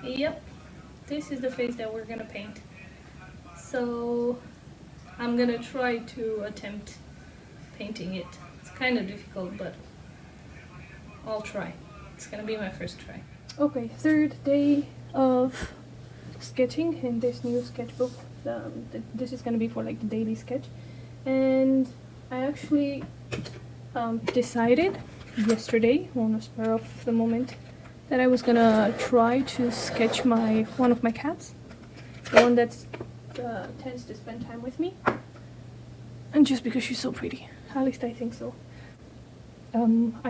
Yep, this is the face that we're gonna paint. So I'm gonna try to attempt painting it. It's kind of difficult, but I'll try. It's gonna be my first try. Okay, third day of sketching in this new sketchbook. This is gonna be for like the daily sketch, and I actually decided yesterday on the spur of the moment that I was gonna try to sketch one of my cats, the one that tends to spend time with me, and just because she's so pretty, at least I think so. I'm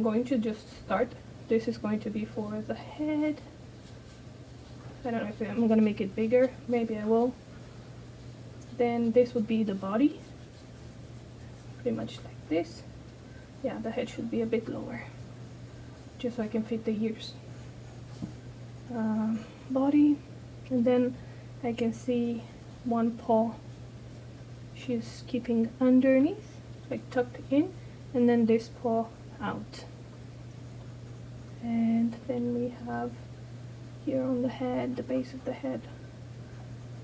going to just start. This is going to be for the head. I don't know if I'm gonna make it bigger, maybe I will. Then this would be the body, pretty much like this. Yeah, the head should be a bit lower, just so I can fit the ears. Body, and then I can see one paw she's keeping underneath, like tucked in, and then this paw out. And then we have here on the head, the base of the head,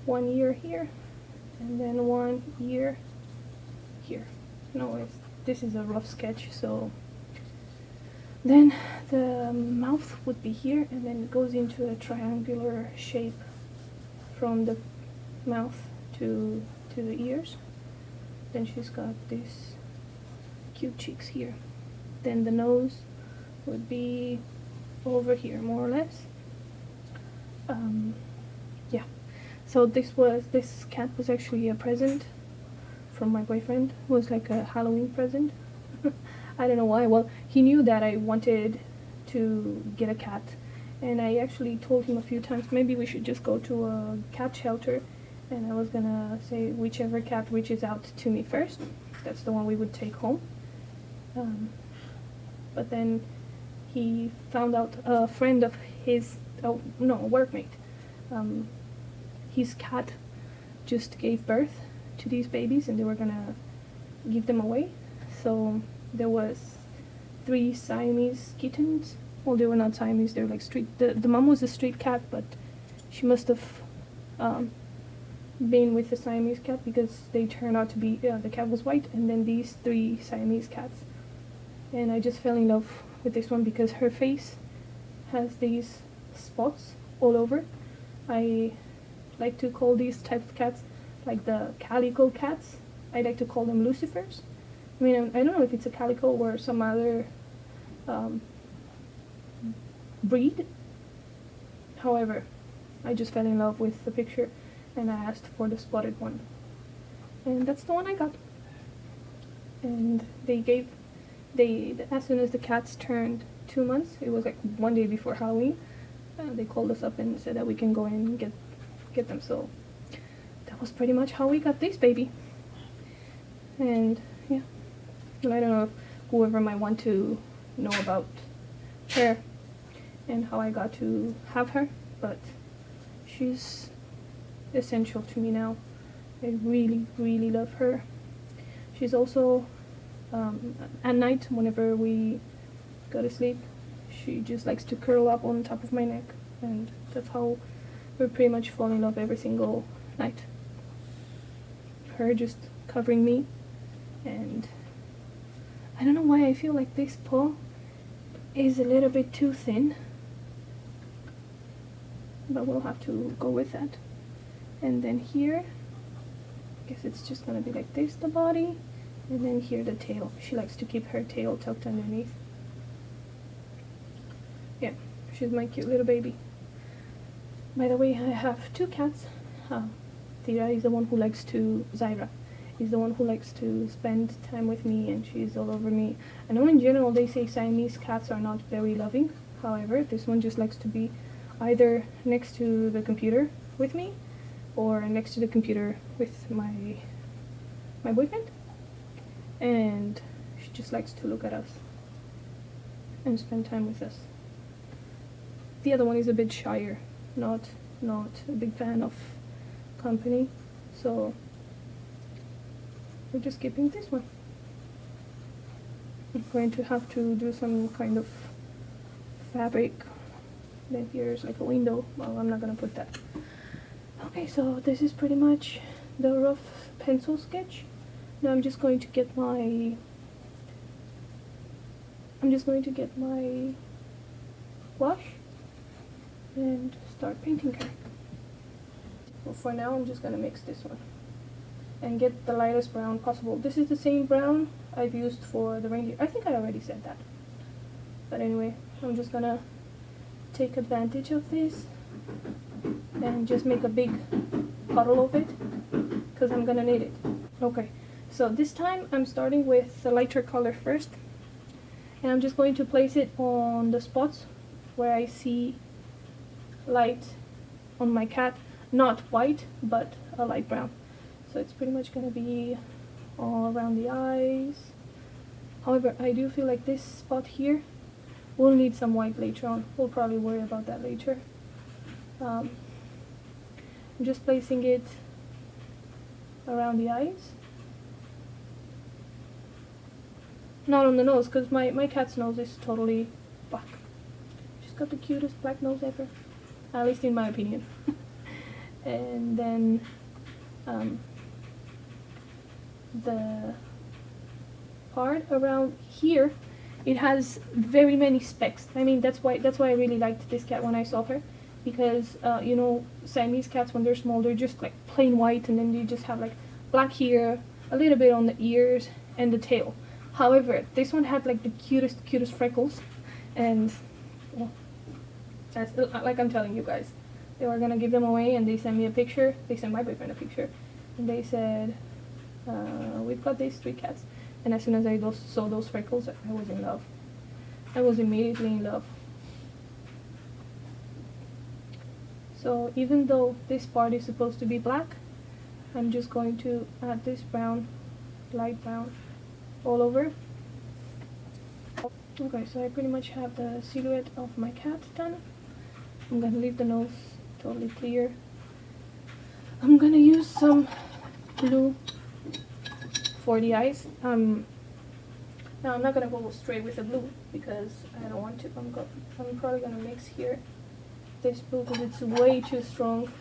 one ear here, and then one ear here. No, this is a rough sketch, so then the mouth would be here, and then it goes into a triangular shape from the mouth to the ears. Then she's got these cute cheeks here. Then the nose would be over here, more or less. Yeah. So this cat was actually a present from my boyfriend. It was like a Halloween present. I don't know why. Well, he knew that I wanted to get a cat, and I actually told him a few times maybe we should just go to a cat shelter, and I was gonna say whichever cat reaches out to me first, that's the one we would take home. But then he found out a friend of his, oh no, a workmate, his cat just gave birth to these babies, and they were gonna give them away. So there was 3 Siamese kittens. Well, they were not Siamese, they were like street, the mom was a street cat, but she must have been with the Siamese cat, because they turned out to be, the cat was white, and then these 3 Siamese cats. And I just fell in love with this one because her face has these spots all over. I like to call these type of cats like the calico cats. I like to call them lucifers. I mean, I don't know if it's a calico or some other breed. However, I just fell in love with the picture, and I asked for the spotted one, and that's the one I got. And as soon as the cats turned 2 months, it was like one day before Halloween, they called us up and said that we can go in and get them. So that was pretty much how we got this baby. And yeah, I don't know if whoever might want to know about her and how I got to have her, but she's essential to me now. I really, really love her. She's also, at night, whenever we go to sleep, she just likes to curl up on top of my neck, and that's how we pretty much fall in love every single night. Her just covering me, and I don't know why I feel like this paw is a little bit too thin, but we'll have to go with that. And then here, I guess it's just gonna be like this, the body, and then here the tail. She likes to keep her tail tucked underneath. Yeah, she's my cute little baby. By the way, I have 2 cats. Zyra is the one who likes to, Zyra is the one who likes to spend time with me, and she's all over me. I know in general they say Siamese cats are not very loving. However, this one just likes to be either next to the computer with me, or next to the computer with my boyfriend, and she just likes to look at us and spend time with us. The other one is a bit shyer, not a big fan of company, so we're just keeping this one. I'm going to have to do some kind of fabric Then here's like a window. Well, I'm not gonna put that. Okay, so this is pretty much the rough pencil sketch. Now I'm just going to get my wash and start painting her. Well, for now I'm just gonna mix this one and get the lightest brown possible. This is the same brown I've used for the reindeer. I think I already said that. But anyway, I'm just gonna take advantage of this and just make a big puddle of it because I'm gonna need it. Okay, so this time I'm starting with the lighter color first, and I'm just going to place it on the spots where I see light on my cat. Not white, but a light brown. So it's pretty much gonna be all around the eyes. However, I do feel like this spot here will need some white later on. We'll probably worry about that later. I'm just placing it around the eyes. Not on the nose, because my cat's nose is totally black. She's got the cutest black nose ever. At least in my opinion. And then the part around here, it has very many specks. I mean, that's why I really liked this cat when I saw her, because you know, Siamese cats when they're small, they're just like plain white, and then they just have like black here, a little bit on the ears and the tail. However, this one had like the cutest freckles, and well, that's like I'm telling you guys, they were gonna give them away, and they sent me a picture. They sent my boyfriend a picture, and they said, we've got these 3 cats. And as soon as I saw those freckles, I was in love. I was immediately in love. So even though this part is supposed to be black, I'm just going to add this brown, light brown, all over. Okay, so I pretty much have the silhouette of my cat done. I'm gonna leave the nose totally clear. I'm gonna use some blue for the eyes. Now I'm not gonna go straight with the blue because I don't want to. I'm probably gonna mix here this blue because it's way too strong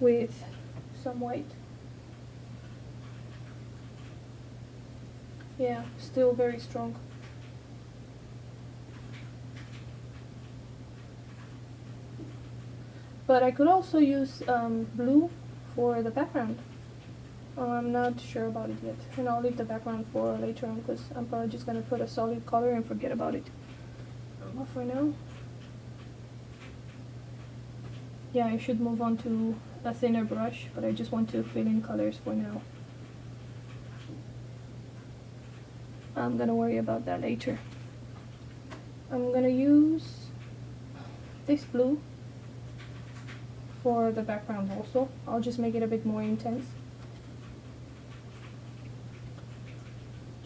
with some white. Yeah, still very strong. But I could also use blue for the background. I'm not sure about it yet, and I'll leave the background for later on because I'm probably just gonna put a solid color and forget about it. But for now, yeah, I should move on to a thinner brush, but I just want to fill in colors for now. I'm gonna worry about that later. I'm gonna use this blue for the background also. I'll just make it a bit more intense,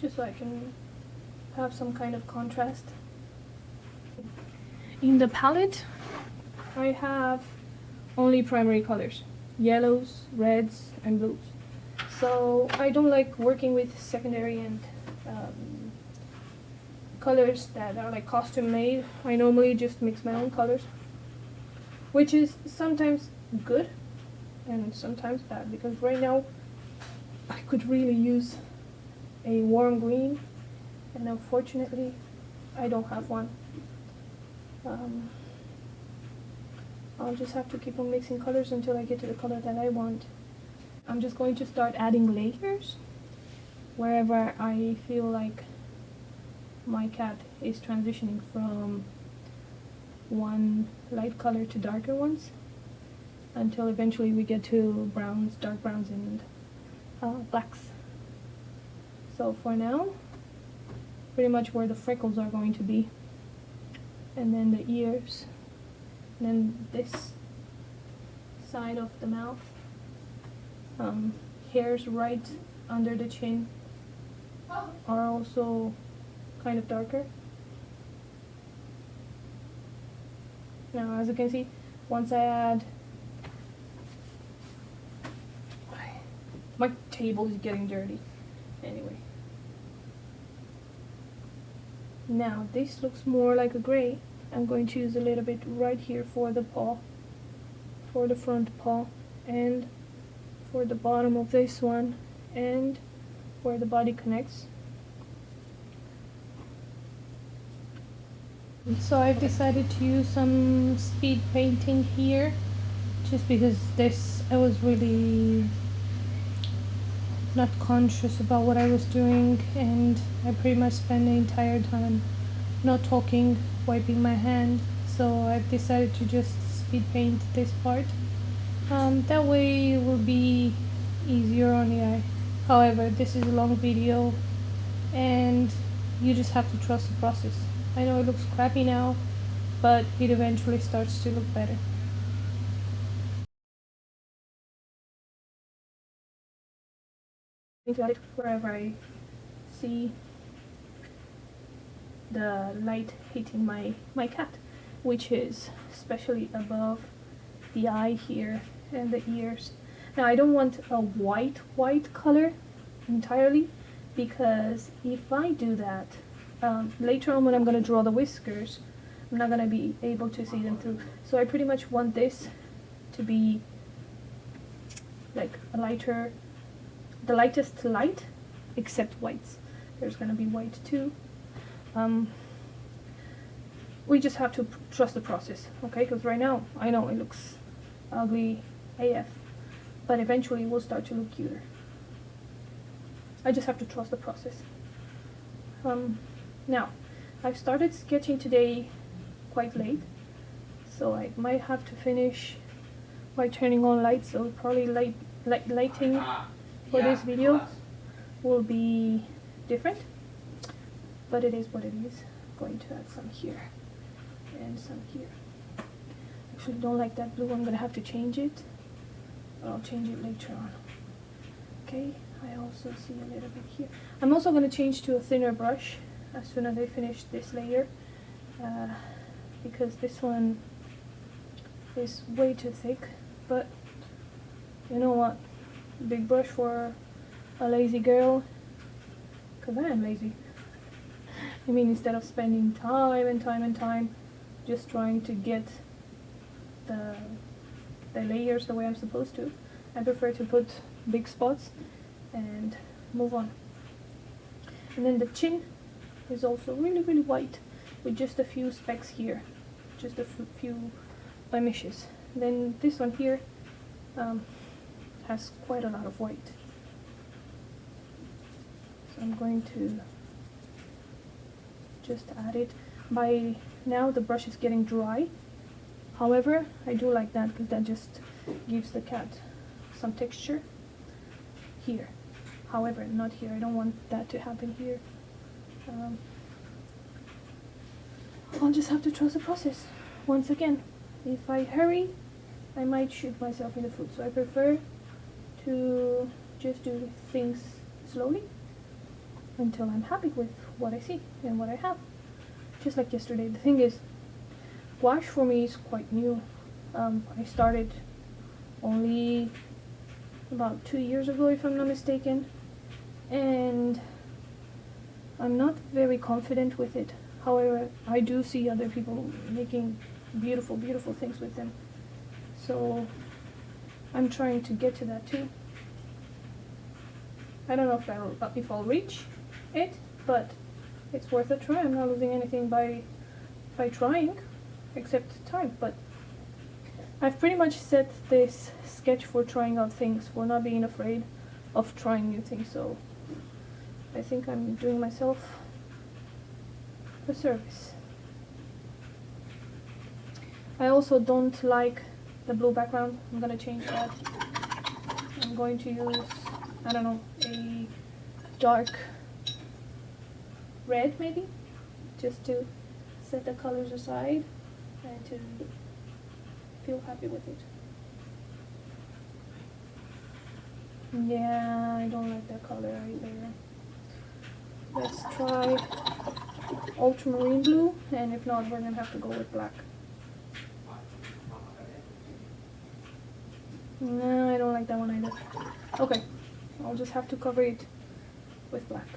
just so I can have some kind of contrast. In the palette, I have only primary colors, yellows, reds, and blues. So I don't like working with secondary and colors that are like costume made. I normally just mix my own colors, which is sometimes good and sometimes bad, because right now I could really use a warm green, and unfortunately I don't have one. I'll just have to keep on mixing colors until I get to the color that I want. I'm just going to start adding layers wherever I feel like my cat is transitioning from one light color to darker ones, until eventually we get to browns, dark browns, and blacks. So for now, pretty much where the freckles are going to be, and then the ears, and then this side of the mouth, hairs right under the chin are also kind of darker. Now, as you can see, once I add, my table is getting dirty. Anyway, now this looks more like a gray, I'm going to use a little bit right here for the paw, for the front paw, and for the bottom of this one, and where the body connects. So I've decided to use some speed painting here, just because I was really not conscious about what I was doing, and I pretty much spent the entire time not talking, wiping my hand. So I've decided to just speed paint this part. That way it will be easier on the eye. However, this is a long video and you just have to trust the process. I know it looks crappy now, but it eventually starts to look better. I'm going to add it wherever I see the light hitting my cat, which is especially above the eye here and the ears. Now I don't want a white color entirely, because if I do that, later on when I'm going to draw the whiskers, I'm not going to be able to see them through. So I pretty much want this to be like a lighter, the lightest light, except whites. There's going to be white too. We just have to trust the process, okay? Because right now, I know it looks ugly AF, but eventually it will start to look cuter. I just have to trust the process. Now, I've started sketching today quite late, so I might have to finish by turning on lights, so probably lighting for this video will be different, but it is what it is. I'm going to add some here and some here. Actually, don't like that blue. I'm gonna have to change it, but I'll change it later on. Okay, I also see a little bit here. I'm also gonna change to a thinner brush as soon as I finish this layer, because this one is way too thick. But you know what? Big brush for a lazy girl, because I am lazy. I mean, instead of spending time and time just trying to get the layers the way I'm supposed to, I prefer to put big spots and move on. And then the chin is also really white, with just a few specks here, just a few blemishes. Then this one here has quite a lot of white. So I'm going to just add it. By now the brush is getting dry. However, I do like that because that just gives the cat some texture here. However, not here. I don't want that to happen here. I'll just have to trust the process. Once again, if I hurry, I might shoot myself in the foot. So I prefer to just do things slowly until I'm happy with what I see and what I have. Just like yesterday. The thing is, gouache for me is quite new. I started only about 2 years ago, if I'm not mistaken, and I'm not very confident with it. However, I do see other people making beautiful things with them, so I'm trying to get to that too. I don't know if I'll reach it, but it's worth a try. I'm not losing anything by trying, except time. But I've pretty much set this sketch for trying out things, for not being afraid of trying new things. So I think I'm doing myself a service. I also don't like the blue background. I'm gonna change that. I'm going to use, I don't know, a dark red maybe, just to set the colors aside and to feel happy with it. Yeah, I don't like that color either. Let's try ultramarine blue, and if not, we're gonna have to go with black. No, I don't like that one either. Okay, I'll just have to cover it with black.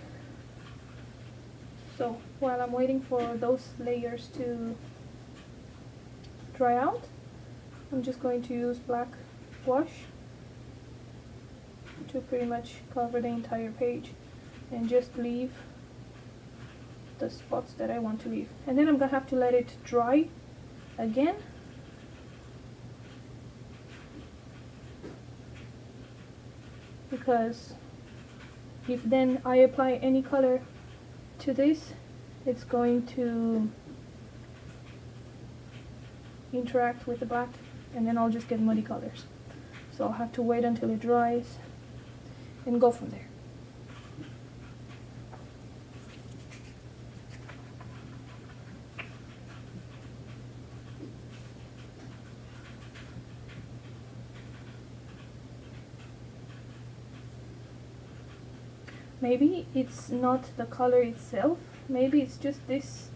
So while I'm waiting for those layers to dry out, I'm just going to use black wash to pretty much cover the entire page and just leave the spots that I want to leave. And then I'm gonna have to let it dry again. Because if then I apply any color to this, it's going to interact with the black and then I'll just get muddy colors. So I'll have to wait until it dries and go from there. Maybe it's not the color itself, maybe it's just this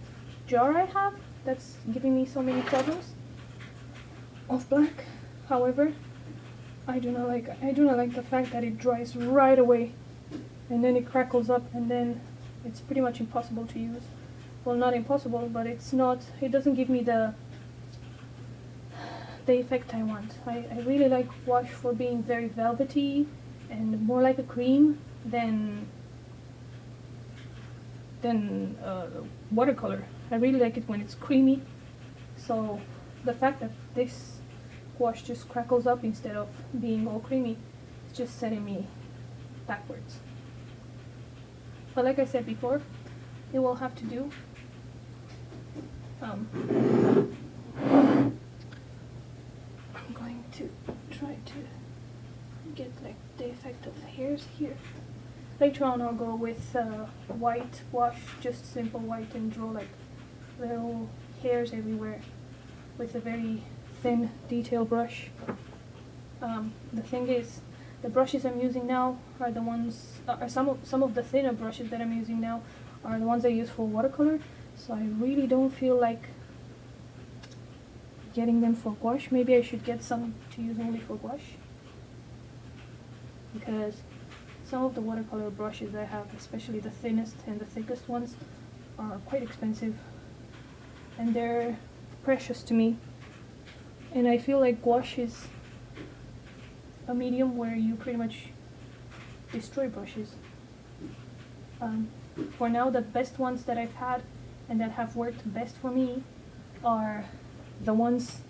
jar I have that's giving me so many problems of black. However, I do not like the fact that it dries right away and then it crackles up and then it's pretty much impossible to use. Well, not impossible, but it doesn't give me the effect I want. I really like wash for being very velvety and more like a cream than watercolor. I really like it when it's creamy. So the fact that this wash just crackles up instead of being all creamy, it's just setting me backwards. But like I said before, it will have to do. I'm going to try to get like the effect of hairs here. Later on I'll go with white wash, just simple white, and draw like little hairs everywhere with a very thin detail brush. The thing is, the brushes I'm using now are the ones, some of the thinner brushes that I'm using now are the ones I use for watercolor, so I really don't feel like getting them for gouache. Maybe I should get some to use only for gouache, because some of the watercolor brushes I have, especially the thinnest and the thickest ones, are quite expensive and they're precious to me, and I feel like gouache is a medium where you pretty much destroy brushes. For now, the best ones that I've had and that have worked best for me are the ones,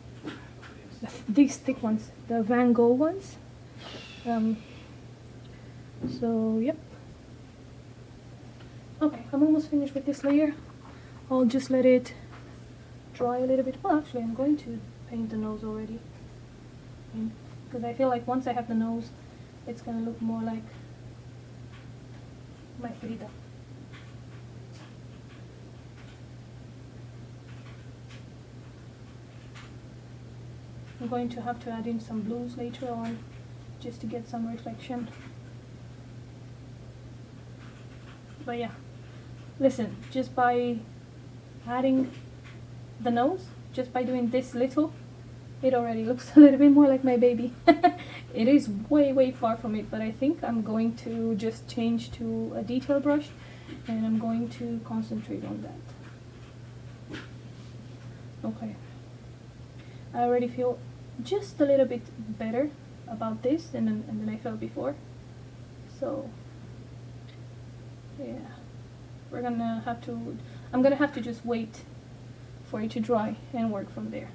these thick ones, the Van Gogh ones. So yep. Okay, I'm almost finished with this layer. I'll just let it dry a little bit. Well, actually, I'm going to paint the nose already, because I feel like once I have the nose, it's gonna look more like my Frida. I'm going to have to add in some blues later on just to get some reflection. But yeah, listen, just by adding the nose, just by doing this little, it already looks a little bit more like my baby. It is way far from it, but I think I'm going to just change to a detail brush and I'm going to concentrate on that. Okay, I already feel just a little bit better about this than I felt before. So yeah, I'm gonna have to just wait for it to dry and work from there.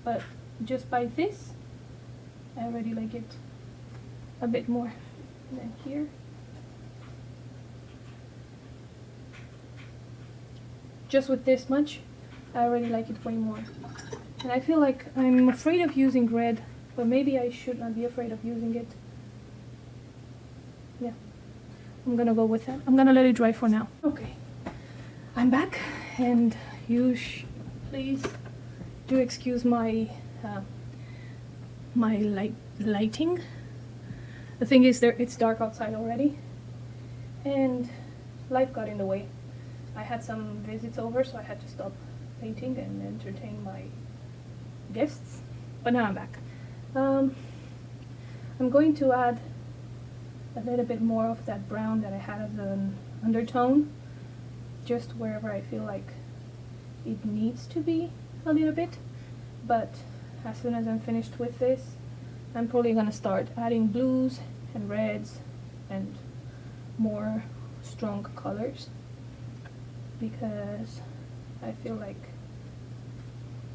But just by this, I already like it a bit more than here. Just with this much, I already like it way more. And I feel like I'm afraid of using red, but maybe I should not be afraid of using it. Yeah, I'm gonna go with that. I'm gonna let it dry for now. Okay, I'm back, and please do excuse my lighting. The thing is, it's dark outside already, and life got in the way. I had some visits over, so I had to stop painting and entertain my guests. But now I'm back. I'm going to add a little bit more of that brown that I had as an undertone, just wherever I feel like it needs to be a little bit. but as soon as I'm finished with this, I'm probably gonna start adding blues and reds and more strong colors, because I feel like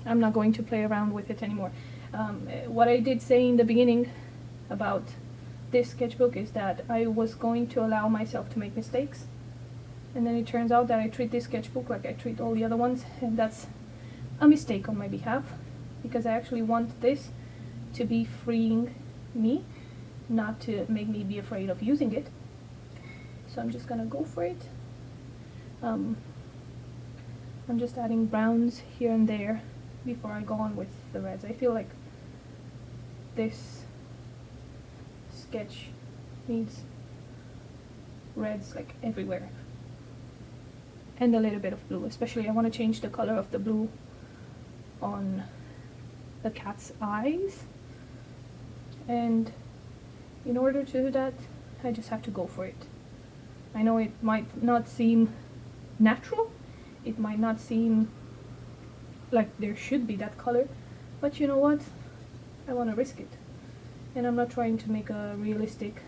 I'm not going to play around with it anymore. What I did say in the beginning about this sketchbook is that I was going to allow myself to make mistakes, and then it turns out that I treat this sketchbook like I treat all the other ones, and that's a mistake on my behalf, because I actually want this to be freeing me, not to make me be afraid of using it. So I'm just gonna go for it. I'm just adding browns here and there before I go on with the reds. I feel like this sketch needs reds like everywhere, and a little bit of blue. Especially I want to change the color of the blue on the cat's eyes, and in order to do that I just have to go for it. I know it might not seem natural, it might not seem like there should be that color, but you know what, I want to risk it. And I'm not trying to make a realistic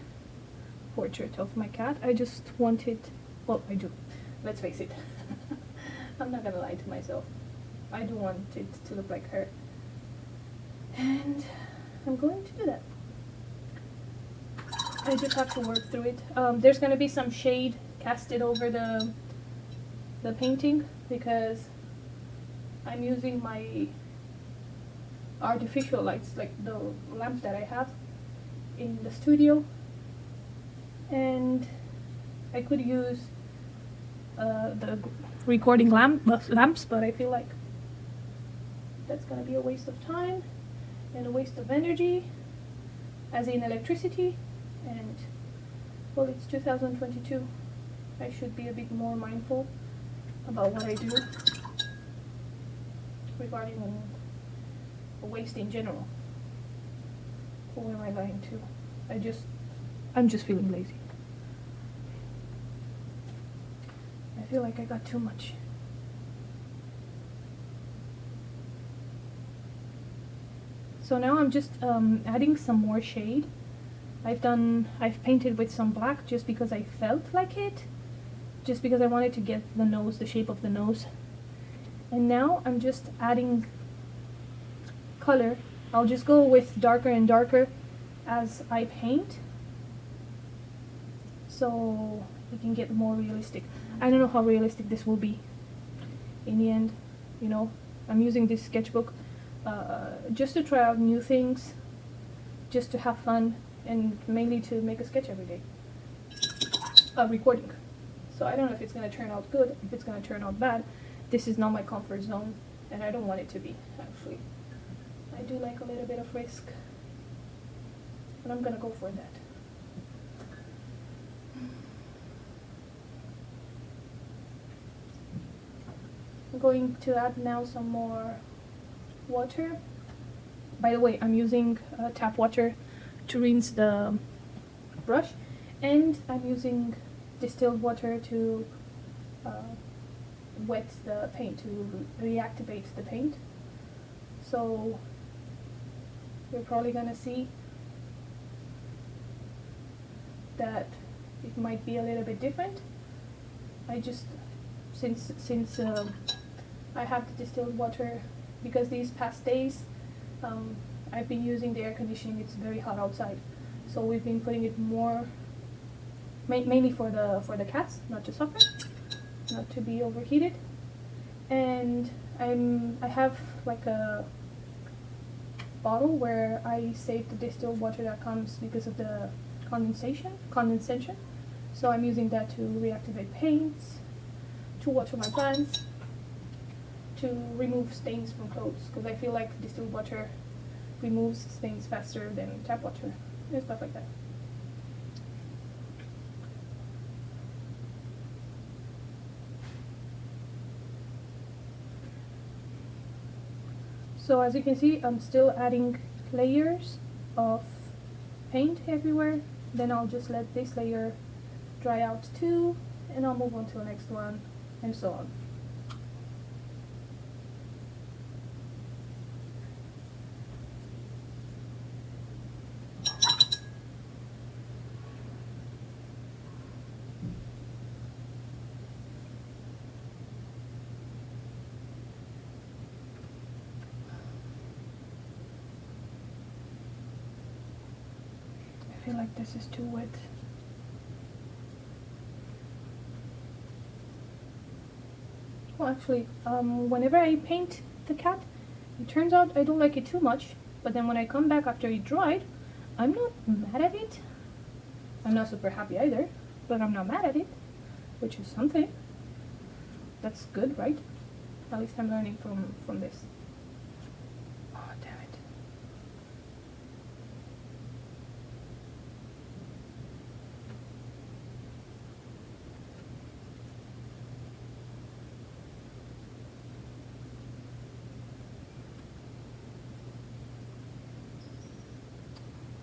portrait of my cat, I just want it, well, I do, let's face it. I'm not gonna lie to myself, I do want it to look like her, and I'm going to do that. I just have to work through it. There's gonna be some shade casted over the painting, because I'm using my artificial lights, like the lamp that I have in the studio, and I could use the recording lamps, but I feel like that's gonna be a waste of time and a waste of energy, as in electricity, and well, it's 2022. I should be a bit more mindful about what I do regarding waste in general. Who am I lying to? I'm just feeling lazy. I feel like I got too much. So now I'm just adding some more shade. I've painted with some black just because I felt like it, just because I wanted to get the nose, the shape of the nose. And now I'm just adding color. I'll just go with darker and darker as I paint, so we can get more realistic. I don't know how realistic this will be in the end, you know. I'm using this sketchbook just to try out new things, just to have fun, and mainly to make a sketch every day. Recording. So I don't know if it's going to turn out good, if it's going to turn out bad. This is not my comfort zone, and I don't want it to be, actually. I do like a little bit of risk, but I'm going to go for that. I'm going to add now some more water. By the way, I'm using tap water to rinse the brush, and I'm using distilled water to wet the paint, to reactivate the paint. So you're probably gonna see that it might be a little bit different. I just, since I have the distilled water, because these past days I've been using the air conditioning. It's very hot outside, so we've been putting it more mainly for the cats, not to suffer, not to be overheated. And I have like a bottle where I save the distilled water that comes because of the condensation. So I'm using that to reactivate paints, to water my plants, to remove stains from clothes, because I feel like distilled water removes stains faster than tap water and stuff like that. So as you can see, I'm still adding layers of paint everywhere. Then I'll just let this layer dry out too, and I'll move on to the next one, and so on. feel like this is too wet. Well, actually, whenever I paint the cat, it turns out I don't like it too much, but then when I come back after it dried, I'm not mad at it. I'm not super happy either, but I'm not mad at it, which is something. That's good, right? At least I'm learning from this. Oh, damn it.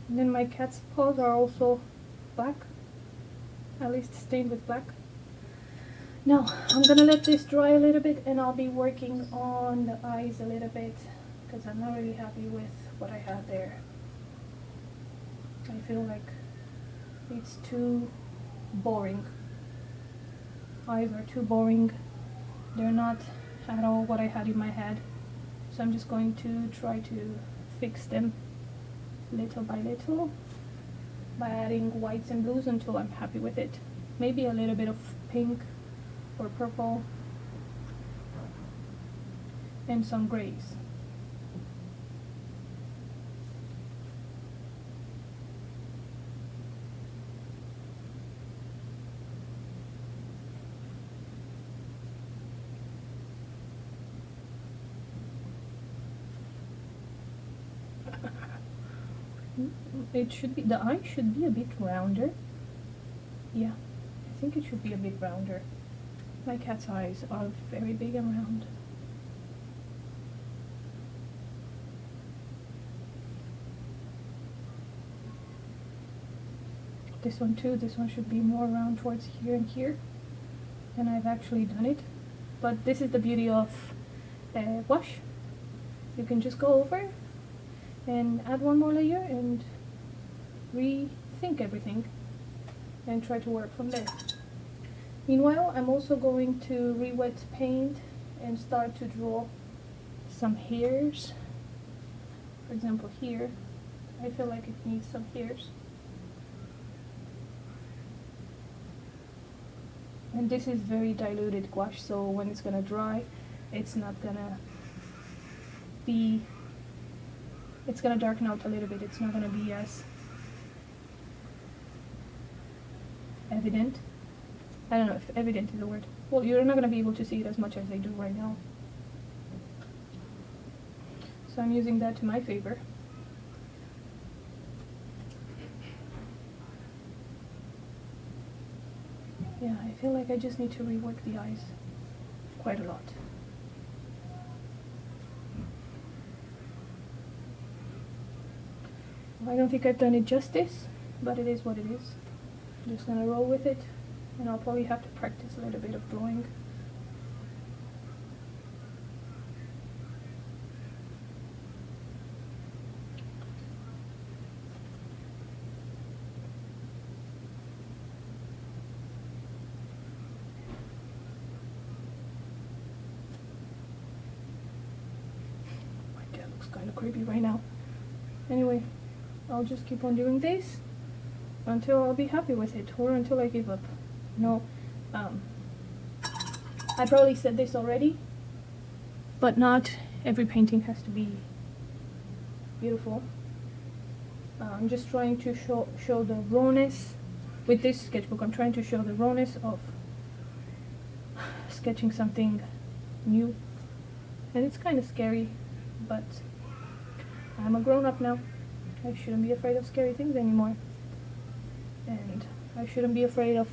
And then my cat's paws are also black, at least stained with black. Now, I'm gonna let this dry a little bit and I'll be working on the eyes a little bit because I'm not really happy with what I had there. I feel like it's too boring. Eyes are too boring. They're not at all what I had in my head. So I'm just going to try to fix them little by little by adding whites and blues until I'm happy with it. Maybe a little bit of pink or purple and some grays. It should be, the eye should be a bit rounder. Yeah, I think it should be a bit rounder. My cat's eyes are very big and round. This one too, this one should be more round towards here and here. And I've actually done it. But this is the beauty of wash. You can just go over and add one more layer and rethink everything and try to work from there. Meanwhile, I'm also going to re-wet paint and start to draw some hairs. For example, here, I feel like it needs some hairs. And this is very diluted gouache, so when it's gonna dry, it's not gonna be, it's gonna darken out a little bit. It's not gonna be as evident. I don't know if evident is a word. Well, you're not gonna be able to see it as much as I do right now. So I'm using that to my favor. Yeah, I feel like I just need to rework the eyes quite a lot. I don't think I've done it justice, but it is what it is. I'm just gonna roll with it, and I'll probably have to practice a little bit of drawing. My cat looks kind of creepy right now. Anyway, I'll just keep on doing this until I'll be happy with it, or until I give up. No, I probably said this already, but not every painting has to be beautiful. I'm just trying to show the rawness. With this sketchbook, I'm trying to show the rawness of sketching something new. And it's kind of scary, but I'm a grown-up now. I shouldn't be afraid of scary things anymore. And I shouldn't be afraid of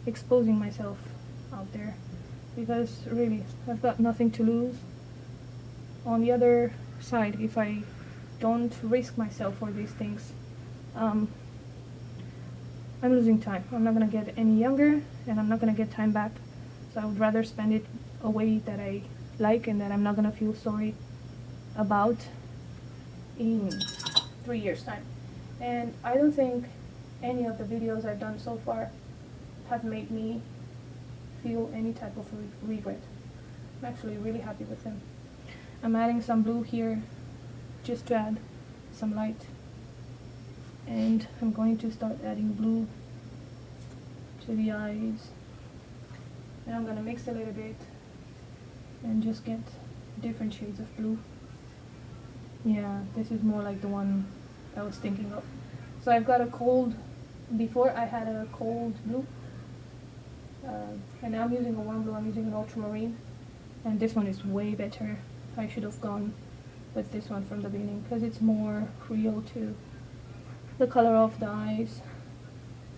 exposing myself out there, because really, I've got nothing to lose. On the other side, if I don't risk myself for these things, I'm losing time. I'm not gonna get any younger, and I'm not gonna get time back. So I would rather spend it a way that I like and that I'm not gonna feel sorry about in 3 years' time. And I don't think any of the videos I've done so far have made me feel any type of regret. I'm actually really happy with them. I'm adding some blue here just to add some light. And I'm going to start adding blue to the eyes, and I'm gonna mix a little bit and just get different shades of blue. Yeah, this is more like the one I was thinking of. So I've got a cold, before I had a cold blue, and now I'm using a warm blue. I'm using an ultramarine, and this one is way better. I should have gone with this one from the beginning because it's more real to the color of the eyes.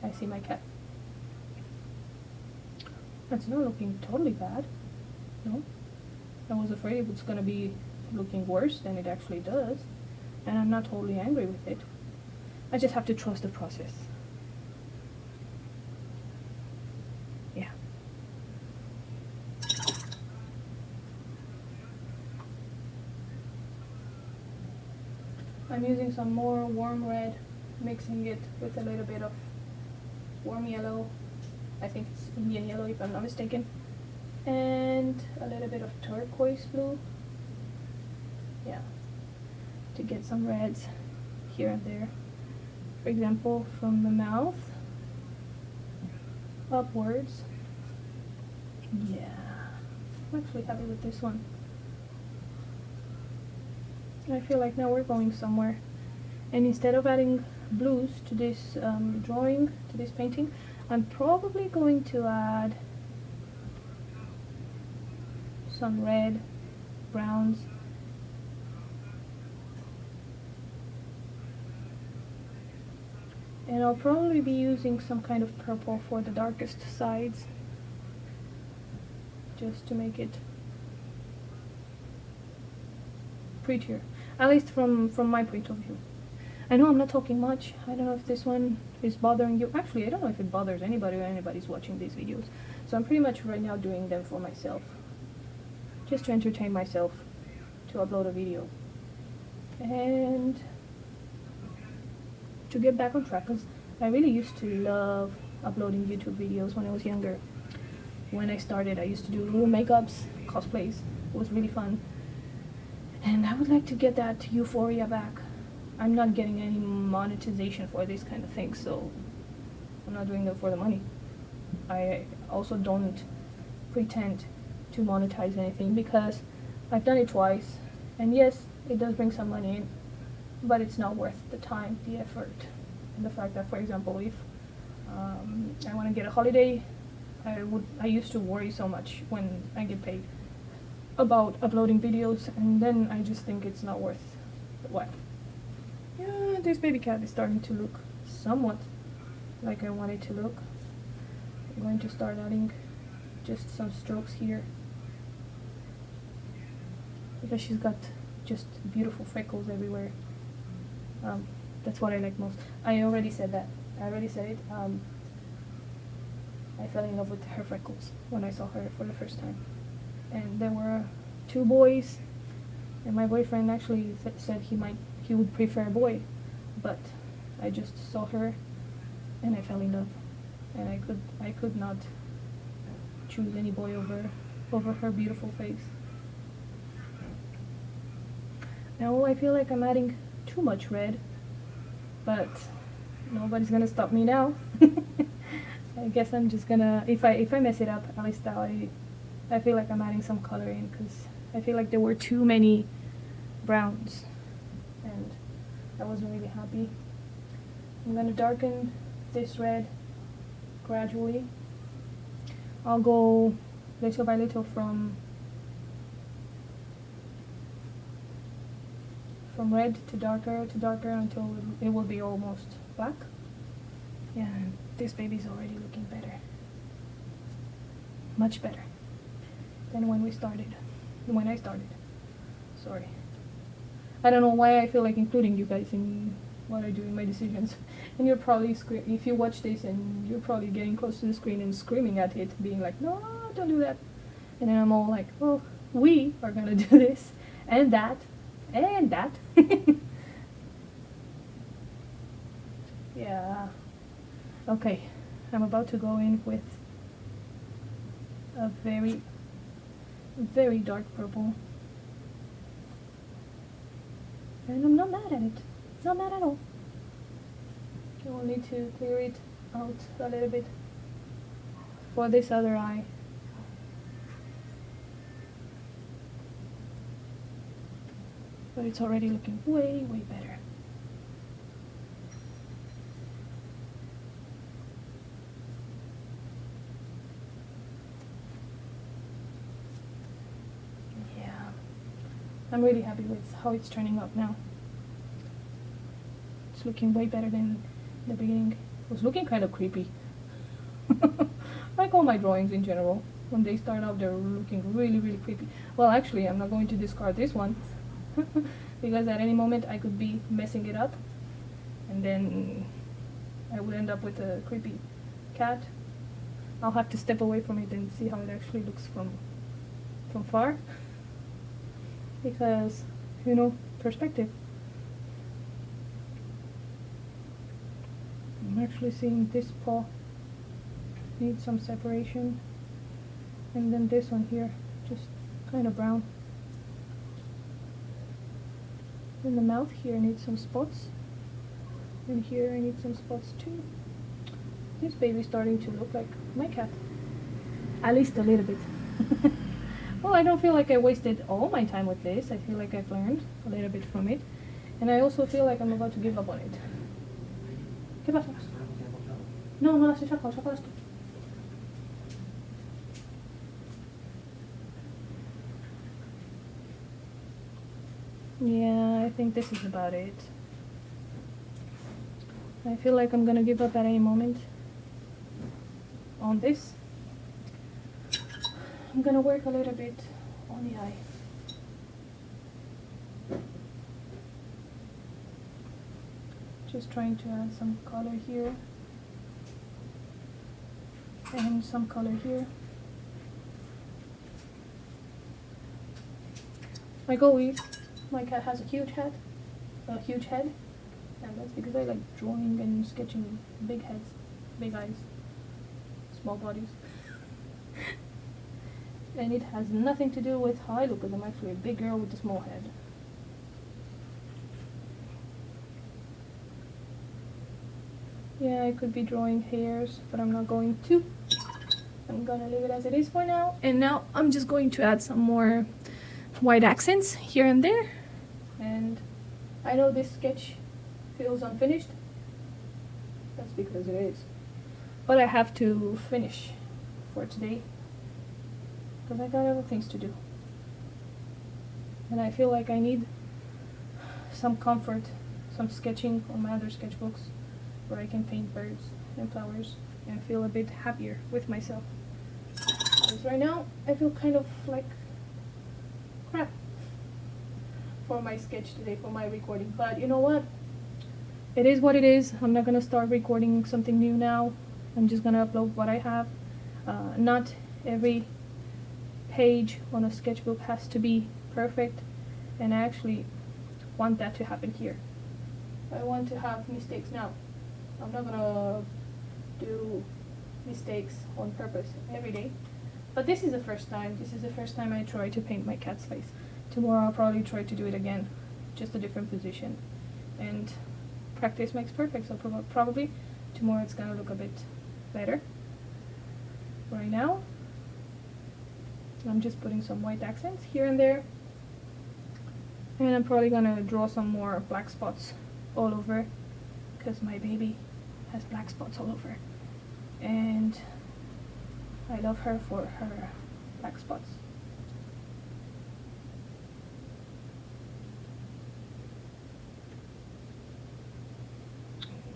I see my cat. It's not looking totally bad. No, I was afraid it was gonna be looking worse than it actually does, and I'm not totally angry with it. I just have to trust the process. Yeah. I'm using some more warm red, mixing it with a little bit of warm yellow. I think it's Indian yellow if I'm not mistaken. And a little bit of turquoise blue. Yeah. To get some reds here and there. For example, from the mouth upwards. Yeah. I'm actually happy with this one. I feel like now we're going somewhere. And instead of adding blues to this drawing, to this painting, I'm probably going to add some red, browns, and I'll probably be using some kind of purple for the darkest sides, just to make it prettier, at least from my point of view. I know I'm not talking much. I don't know if this one is bothering you. Actually, I don't know if it bothers anybody or anybody's watching these videos. So I'm pretty much right now doing them for myself. Just to entertain myself, to upload a video. And to get back on track, because I really used to love uploading YouTube videos when I was younger. When I started, I used to do little makeups, cosplays. It was really fun. And I would like to get that euphoria back. I'm not getting any monetization for this kind of thing, so I'm not doing them for the money. I also don't pretend to monetize anything because I've done it twice, and yes, it does bring some money in, but it's not worth the time, the effort, and the fact that, for example, if I want to get a holiday, I used to worry so much when I get paid about uploading videos, and then I just think it's not worth the while. Yeah, this baby cat is starting to look somewhat like I want it to look. I'm going to start adding just some strokes here because she's got just beautiful freckles everywhere. That's what I like most. I already said that. I already said it. I fell in love with her freckles when I saw her for the first time. And there were 2 boys, and my boyfriend actually said he would prefer a boy, but I just saw her and I fell in love, and I could not choose any boy over her beautiful face. Now I feel like I'm adding too much red, but nobody's gonna stop me now. I guess I'm just gonna, if I mess it up, at least I feel like I'm adding some color in, because I feel like there were too many browns and I wasn't really happy. I'm gonna darken this red gradually. I'll go little by little from red to darker until it will be almost black. Yeah, this baby's already looking better. Much better than when I started. Sorry. I don't know why I feel like including you guys in what I do in my decisions. And you're probably, if you watch this, and you're probably getting close to the screen and screaming at it, being like, no, don't do that. And then I'm all like, well, we are gonna do this, and that, and that. Yeah. Okay, I'm about to go in with a very, very dark purple. And I'm not mad at it. Not mad at all. I will need to clear it out a little bit for this other eye. But it's already looking way, way better. Yeah, I'm really happy with how it's turning out now. It's looking way better than the beginning. It was looking kind of creepy. Like all my drawings in general. When they start out, they're looking really, really creepy. Well, actually, I'm not going to discard this one. Because at any moment I could be messing it up. And then I would end up with a creepy cat. I'll have to step away from it and see how it actually looks from far. Because, you know, perspective. I'm actually seeing this paw needs some separation, and then this one here just kind of brown. Then the mouth here needs some spots, and here I need some spots too. This baby's starting to look like my cat, at least a little bit. Well, I don't feel like I wasted all my time with this. I feel like I've learned a little bit from it, and I also feel like I'm about to give up on it. ¿Qué pasa? No, no las he sacado, sácalas tú. Yeah, I think this is about it. I feel like I'm gonna give up at any moment on this. I'm gonna work a little bit on the eye. Just trying to add some color here and some color here. My goal is, my cat has a huge head, and that's because I like drawing and sketching big heads, big eyes, small bodies. And it has nothing to do with how I look, because I'm actually a big girl with a small head. Yeah, I could be drawing hairs, but I'm not going to. I'm gonna leave it as it is for now. And now I'm just going to add some more white accents here and there. And I know this sketch feels unfinished. That's because it is. But I have to finish for today, because I got other things to do. And I feel like I need some comfort, some sketching on my other sketchbooks, where I can paint birds and flowers and feel a bit happier with myself. Because right now I feel kind of like crap for my sketch today, for my recording. But you know what? It is what it is. I'm not gonna start recording something new now. I'm just gonna upload what I have. Not every page on a sketchbook has to be perfect, and I actually want that to happen here. I want to have mistakes now. I'm not gonna do mistakes on purpose every day, but this is the first time. This is the first time I try to paint my cat's face. Tomorrow I'll probably try to do it again, just a different position. And practice makes perfect, so probably tomorrow it's gonna look a bit better. Right now, I'm just putting some white accents here and there, and I'm probably gonna draw some more black spots all over, because my baby has black spots all over, and I love her for her black spots.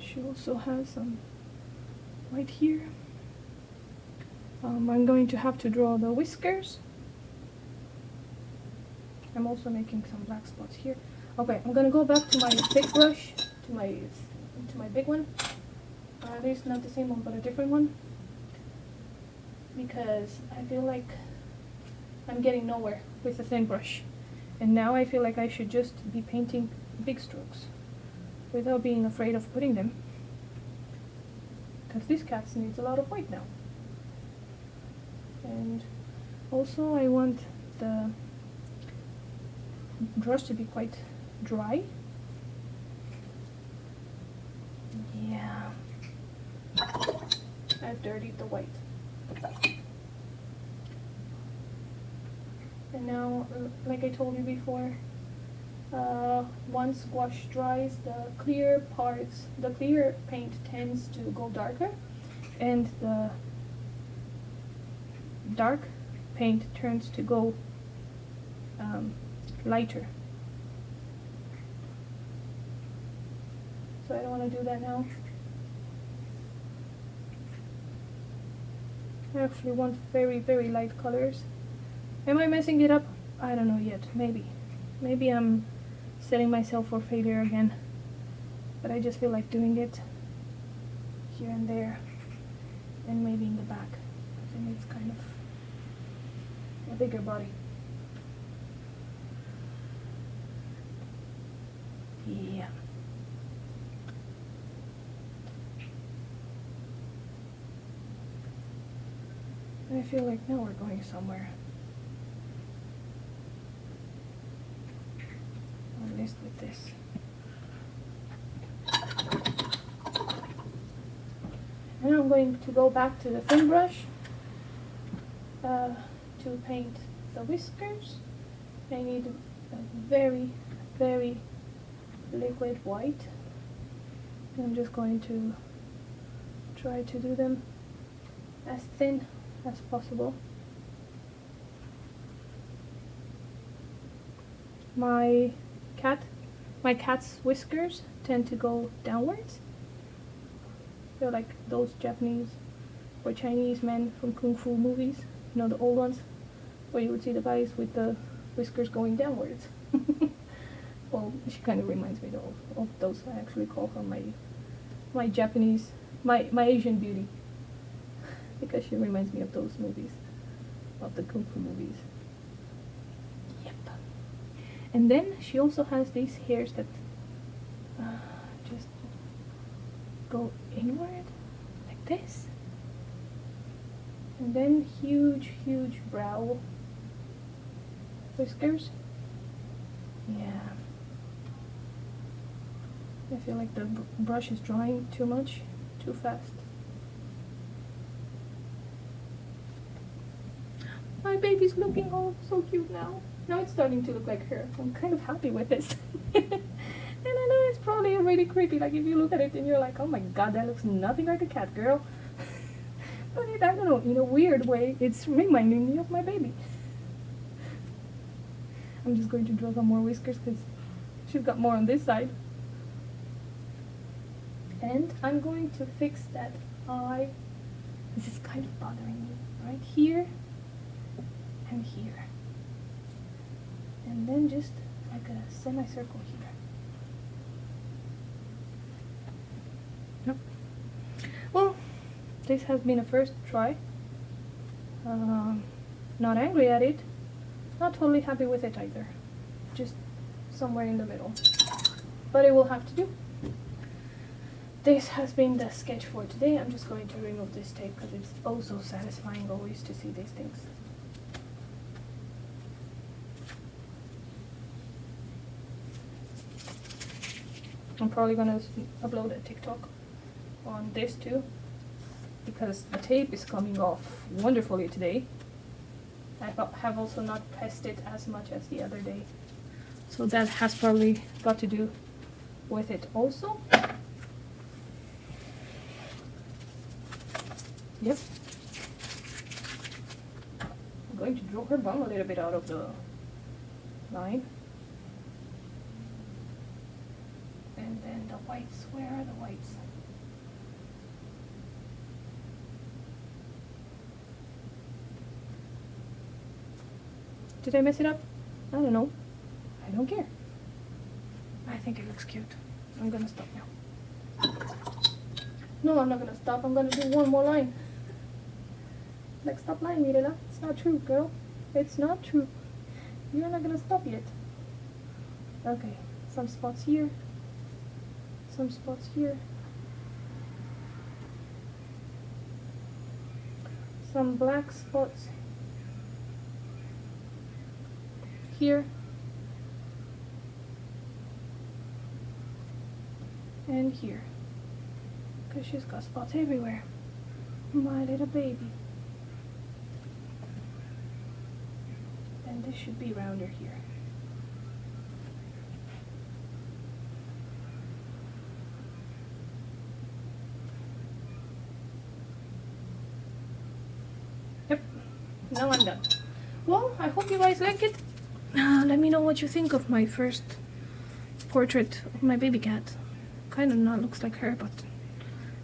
She also has some white here. I'm going to have to draw the whiskers. I'm also making some black spots here. Okay, I'm gonna go back to my thick brush, to my big one. It's not the same one, but a different one, because I feel like I'm getting nowhere with a thin brush, and now I feel like I should just be painting big strokes without being afraid of putting them, because this cat needs a lot of white now. And also I want the brush to be quite dry. Yeah. I've dirtied the white. And now, like I told you before, once gouache dries, the clear paint tends to go darker, and the dark paint turns to go lighter. So I don't want to do that now. I actually want very, very light colors. Am I messing it up? I don't know yet. Maybe. Maybe I'm setting myself for failure again. But I just feel like doing it here and there. And maybe in the back. I think it's kind of a bigger body. Yeah. And I feel like now we're going somewhere. At least with this. And I'm going to go back to the thin brush to paint the whiskers. I need a very, very liquid white. I'm just going to try to do them as thin as possible. My cat's whiskers tend to go downwards. They're like those Japanese or Chinese men from kung fu movies, you know, the old ones, where you would see the guys with the whiskers going downwards. Well, she kind of reminds me of those. I actually call her my Japanese, my Asian beauty, because she reminds me of those movies, of the kung fu movies. Yep. And then she also has these hairs that just go inward like this, and then huge brow whiskers. Yeah, I feel like the brush is drying too much, too fast. My baby's looking all so cute now. Now it's starting to look like her. I'm kind of happy with this. And I know it's probably really creepy, like if you look at it and you're like, oh my god, that looks nothing like a cat, girl. But I don't know, in a weird way, it's reminding me of my baby. I'm just going to draw some more whiskers because she's got more on this side. And I'm going to fix that eye. This is kind of bothering me, right here and here. And then just like a semicircle here. Yep. Well, this has been a first try. Not angry at it, not totally happy with it either. Just somewhere in the middle. But it will have to do. This has been the sketch for today. I'm just going to remove this tape because it's oh so satisfying always to see these things. I'm probably gonna upload a TikTok on this too, because the tape is coming off wonderfully today. I have also not pressed it as much as the other day, so that has probably got to do with it also. Yep. I'm going to draw her bum a little bit out of the line. And then the whites, where are the whites? Did I mess it up? I don't know. I don't care. I think it looks cute. I'm gonna stop now. No, I'm not gonna stop. I'm gonna do one more line. Like, stop lying, Mirela. It's not true, girl. It's not true. You're not gonna stop yet. Okay, some spots here. Some spots here. Some black spots here. And here. Because she's got spots everywhere. My little baby. And this should be rounder here. Yep, now I'm done. Well, I hope you guys like it. Let me know what you think of my first portrait of my baby cat. Kind of not looks like her, but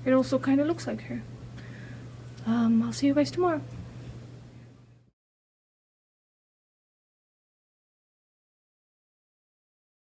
it also kind of looks like her. I'll see you guys tomorrow.